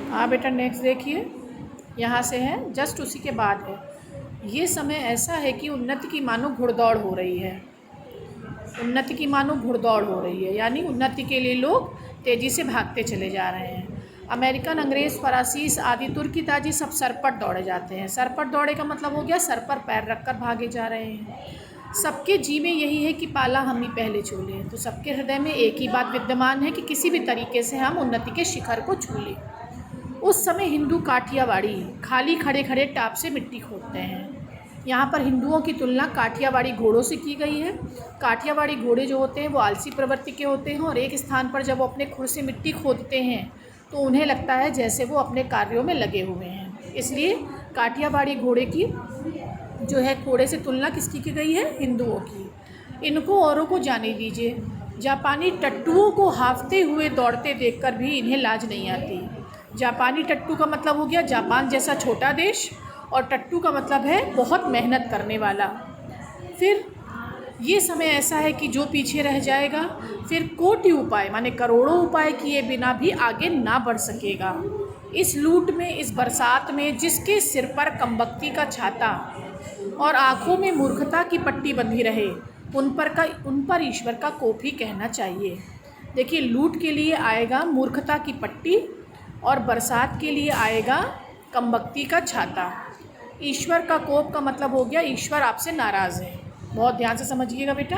हाँ बेटा, नेक्स्ट देखिए, यहाँ से है, जस्ट उसी के बाद है। ये समय ऐसा है कि उन्नति की मानो घुड़दौड़ हो रही है। उन्नति की मानो घुड़दौड़ हो रही है, यानी उन्नति के लिए लोग तेज़ी से भागते चले जा रहे हैं। अमेरिकन, अंग्रेज़, फरासीस आदि तुर्की ताजी सब सरपट दौड़े जाते हैं। सरपट दौड़े का मतलब हो गया सर पर पैर रखकर भागे जा रहे हैं। सबके जी में यही है कि पाला हम ही पहले छू लें। तो सबके हृदय में एक ही बात विद्यमान है कि किसी भी तरीके से हम उन्नति के शिखर को छू लें। उस समय हिंदू काठियावाड़ी खाली खड़े खड़े टाप से मिट्टी खोदते हैं। यहाँ पर हिंदुओं की तुलना काठियावाड़ी घोड़ों से की गई है। काठियावाड़ी घोड़े जो होते हैं वो आलसी प्रवृत्ति के होते हैं और एक स्थान पर जब वो अपने खुर से मिट्टी खोदते हैं तो उन्हें लगता है जैसे वो अपने कार्यों में लगे हुए हैं। इसलिए काठियावाड़ी घोड़े की जो है घोड़े से तुलना किसकी की गई है? हिंदुओं की। इनको औरों को जाने दीजिए, जापानी टट्टुओं को हाफते हुए दौड़ते देखकर भी इन्हें लाज नहीं आती। जापानी टट्टू का मतलब हो गया जापान जैसा छोटा देश, और टट्टू का मतलब है बहुत मेहनत करने वाला। फिर ये समय ऐसा है कि जो पीछे रह जाएगा फिर कोटि उपाय माने करोड़ों उपाय किए बिना भी आगे ना बढ़ सकेगा। इस लूट में, इस बरसात में जिसके सिर पर कमबख्ती का छाता और आँखों में मूर्खता की पट्टी बंधी रहे, उन पर ईश्वर का कोप ही कहना चाहिए। देखिए, लूट के लिए आएगा मूर्खता की पट्टी और बरसात के लिए आएगा कमबख्ती का छाता। ईश्वर का कोप का मतलब हो गया ईश्वर आपसे नाराज़ है। बहुत ध्यान से समझिएगा बेटा।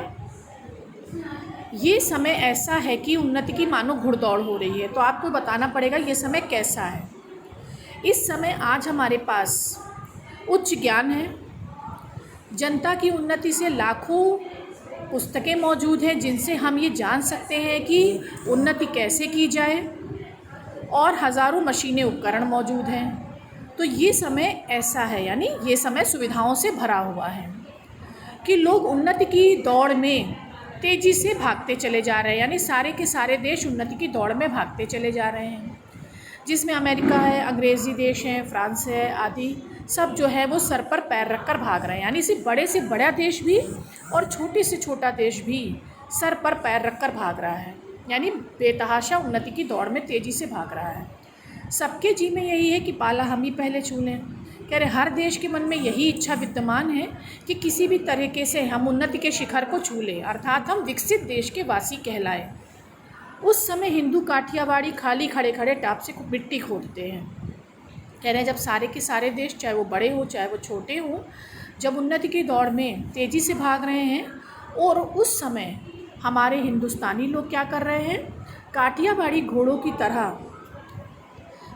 ये समय ऐसा है कि उन्नति की मानो घुड़दौड़ हो रही है, तो आपको बताना पड़ेगा ये समय कैसा है। इस समय आज हमारे पास उच्च ज्ञान है, जनता की उन्नति से लाखों पुस्तकें मौजूद हैं जिनसे हम ये जान सकते हैं कि उन्नति कैसे की जाए, और हज़ारों मशीनें उपकरण मौजूद हैं। तो ये समय ऐसा है, यानी ये समय सुविधाओं से भरा हुआ है कि लोग उन्नति की दौड़ में तेज़ी से भागते चले जा रहे हैं, यानी सारे के सारे देश उन्नति की दौड़ में भागते चले जा रहे हैं, जिसमें अमेरिका है, अंग्रेज़ी देश हैं, फ्रांस है आदि सब जो है वो सर पर पैर रखकर भाग रहे हैं। यानी सिर्फ बड़े से बड़ा देश भी और छोटे से छोटा देश भी सर पर पैर रखकर भाग रहा है, यानी बेतहाशा उन्नति की दौड़ में तेज़ी से भाग रहा है। सबके जी में यही है कि पाला हम ही पहले छू लें। कह रहे हर देश के मन में यही इच्छा विद्यमान है कि किसी भी तरीके से हम उन्नति के शिखर को छू लें, अर्थात हम विकसित देश के वासी कहलाएं। उस समय हिंदू काठियावाड़ी खाली खड़े खड़े टाप से मिट्टी खोदते हैं। कह रहे हैं जब सारे के सारे देश, चाहे वो बड़े हों चाहे वो छोटे हों, जब उन्नति की दौड़ में तेज़ी से भाग रहे हैं, और उस समय हमारे हिंदुस्तानी लोग क्या कर रहे हैं? काठियावाड़ी घोड़ों की तरह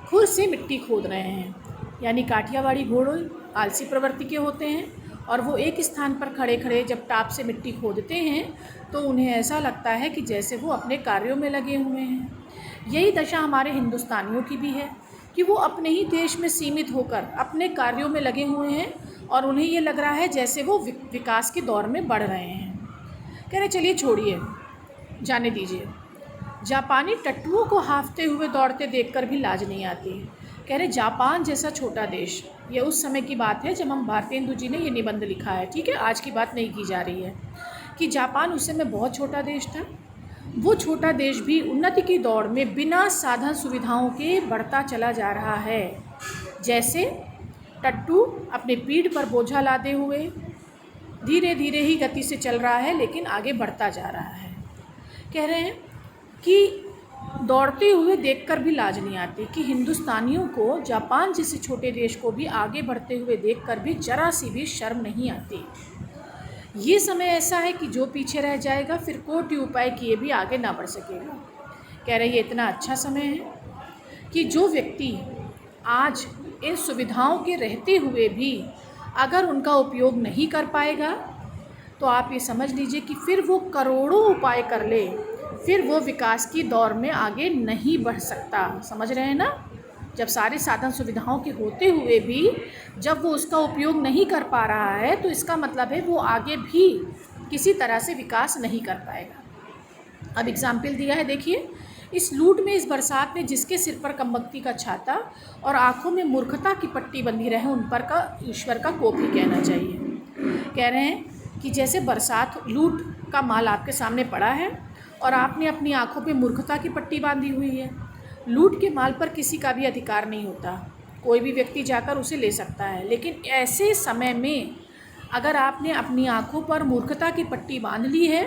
खुर से मिट्टी खोद रहे हैं। यानी काठियावाड़ी घोड़े आलसी प्रवृत्ति के होते हैं और वो एक स्थान पर खड़े खड़े जब टाप से मिट्टी खोदते हैं तो उन्हें ऐसा लगता है कि जैसे वो अपने कार्यों में लगे हुए हैं। यही दशा हमारे हिंदुस्तानियों की भी है कि वो अपने ही देश में सीमित होकर अपने कार्यों में लगे हुए हैं और उन्हें ये लग रहा है जैसे वो विकास की दौर में बढ़ रहे हैं। कह रहे चलिए छोड़िए, जाने दीजिए, जापानी टट्टुओं को हाफते हुए दौड़ते देखकर भी लाज नहीं आती। कह रहे जापान जैसा छोटा देश, ये उस समय की बात है जब हम भारतेंदु जी ने ये निबंध लिखा है, ठीक है, आज की बात नहीं की जा रही है, कि जापान उस समय बहुत छोटा देश था। वो छोटा देश भी उन्नति की दौड़ में बिना साधन सुविधाओं के बढ़ता चला जा रहा है। जैसे टट्टू अपने पीठ पर बोझा लादे हुए धीरे धीरे ही गति से चल रहा है, लेकिन आगे बढ़ता जा रहा है। कह रहे हैं कि दौड़ते हुए देखकर भी लाज नहीं आती कि हिंदुस्तानियों को जापान जैसे छोटे देश को भी आगे बढ़ते हुए देखकर भी जरा सी भी शर्म नहीं आती। ये समय ऐसा है कि जो पीछे रह जाएगा फिर कोटि उपाय किए भी आगे ना बढ़ सकेगा। कह रहे ये इतना अच्छा समय है कि जो व्यक्ति आज इन सुविधाओं के रहते हुए भी अगर उनका उपयोग नहीं कर पाएगा तो आप ये समझ लीजिए कि फिर वो करोड़ों उपाय कर ले, फिर वो विकास की दौर में आगे नहीं बढ़ सकता। समझ रहे हैं ना? जब सारे साधन सुविधाओं के होते हुए भी जब वो उसका उपयोग नहीं कर पा रहा है तो इसका मतलब है वो आगे भी किसी तरह से विकास नहीं कर पाएगा। अब एग्जाम्पल दिया है, देखिए, इस लूट में, इस बरसात में जिसके सिर पर कमबख्ती का छाता और आँखों में मूर्खता की पट्टी बंधी रहे, उन पर का ईश्वर का कोप ही कहना चाहिए। कह रहे हैं कि जैसे बरसात, लूट का माल आपके सामने पड़ा है और आपने अपनी आँखों पे मूर्खता की पट्टी बांधी हुई है, लूट के माल पर किसी का भी अधिकार नहीं होता, कोई भी व्यक्ति जाकर उसे ले सकता है। लेकिन ऐसे समय में अगर आपने अपनी आँखों पर मूर्खता की पट्टी बांध ली है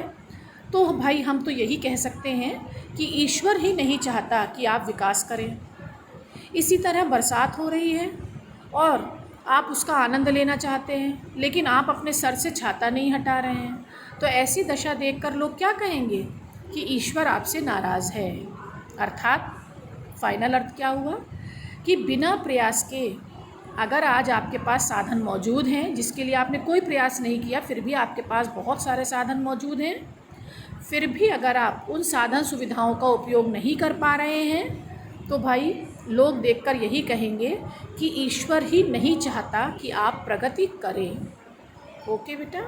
तो भाई हम तो यही कह सकते हैं कि ईश्वर ही नहीं चाहता कि आप विकास करें। इसी तरह बरसात हो रही है और आप उसका आनंद लेना चाहते हैं, लेकिन आप अपने सर से छाता नहीं हटा रहे हैं, तो ऐसी दशा देखकर लोग क्या कहेंगे कि ईश्वर आपसे नाराज़ है। अर्थात फाइनल अर्थ क्या हुआ कि बिना प्रयास के अगर आज आपके पास साधन मौजूद हैं जिसके लिए आपने कोई प्रयास नहीं किया, फिर भी आपके पास बहुत सारे साधन मौजूद हैं, फिर भी अगर आप उन साधन सुविधाओं का उपयोग नहीं कर पा रहे हैं तो भाई लोग देखकर यही कहेंगे कि ईश्वर ही नहीं चाहता कि आप प्रगति करें। ओके बेटा।